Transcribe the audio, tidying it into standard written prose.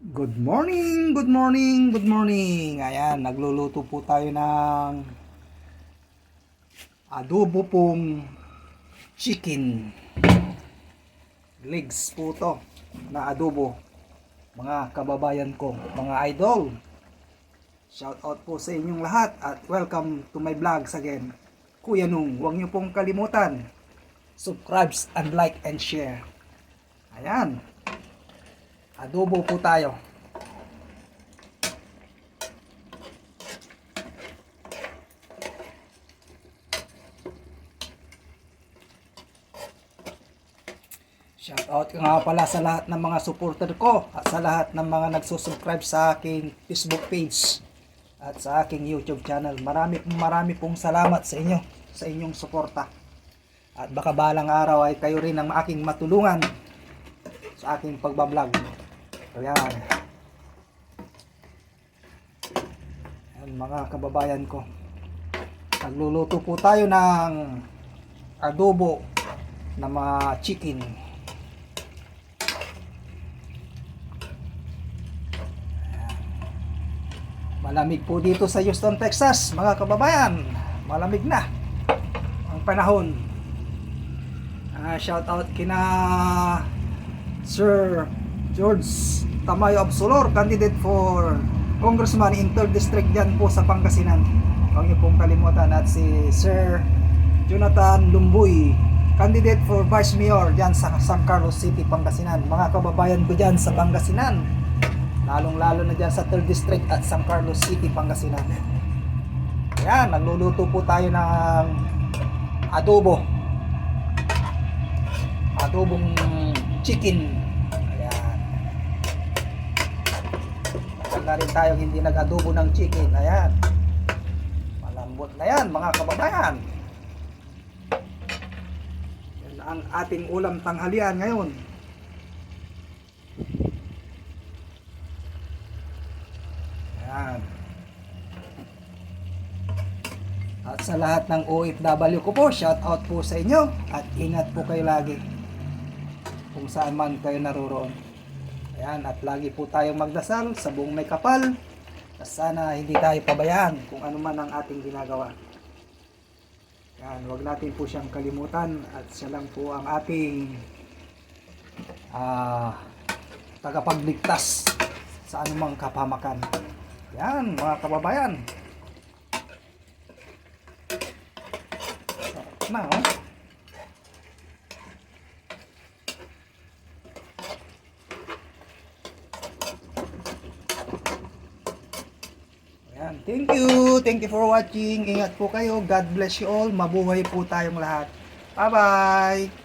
Good morning, good morning, good morning. Ayan, nagluluto po tayo ng adobo pong chicken. Legs po to na adobo. Mga kababayan ko, mga idol. Shout out po sa inyong lahat at welcome to my vlogs again. Kuya Nung, huwag niyo pong kalimutan. Subscribe and like and share. Ayan. Adobo po tayo. Shout out nga pala sa lahat ng mga supporter ko at sa lahat ng mga nagsusubscribe sa aking Facebook page at sa aking YouTube channel. Marami pong salamat sa inyo, sa inyong suporta. At baka balang araw ay kayo rin ang aking matulungan sa aking pagbablog. Ayan. Ayan mga kababayan ko. Nagluluto po tayo ng adobo na mga chicken. Malamig po dito sa Houston, Texas, mga kababayan. Malamig na ang panahon. Shout out kina Sir George Tamayo Absolor, candidate for congressman in 3rd district dyan po sa Pangasinan. Huwag niyo pong kalimutan. At si Sir Jonathan Lumboy, candidate for vice mayor dyan sa San Carlos City, Pangasinan. Mga kababayan ko dyan sa Pangasinan, lalong-lalo na dyan sa 3rd District at San Carlos City, Pangasinan. Ayan, nagluluto po tayo ng adobo. Adobong chicken. Ayan. Tagal na rin tayong hindi nag-adobo ng chicken. Ayan. Malambot na yan, mga kababayan. Yan ang ating ulam tanghalian ngayon. Ayan. At sa lahat ng OFW ko po, shout out po sa inyo at ingat po kayo lagi kung saan man kayo naroroon. Ayan, at lagi po tayong magdasal sa buong may kapal at sana hindi tayo pabayaan kung ano man ang ating ginagawa. Ayan, huwag natin po siyang kalimutan at siya lang po ang ating tagapagligtas sa anumang kapahamakan. Yan mga kababayan. Sarap na, oh. Yan. Thank you for watching. Ingat po kayo. God bless you all. Mabuhay po tayong lahat. Bye bye.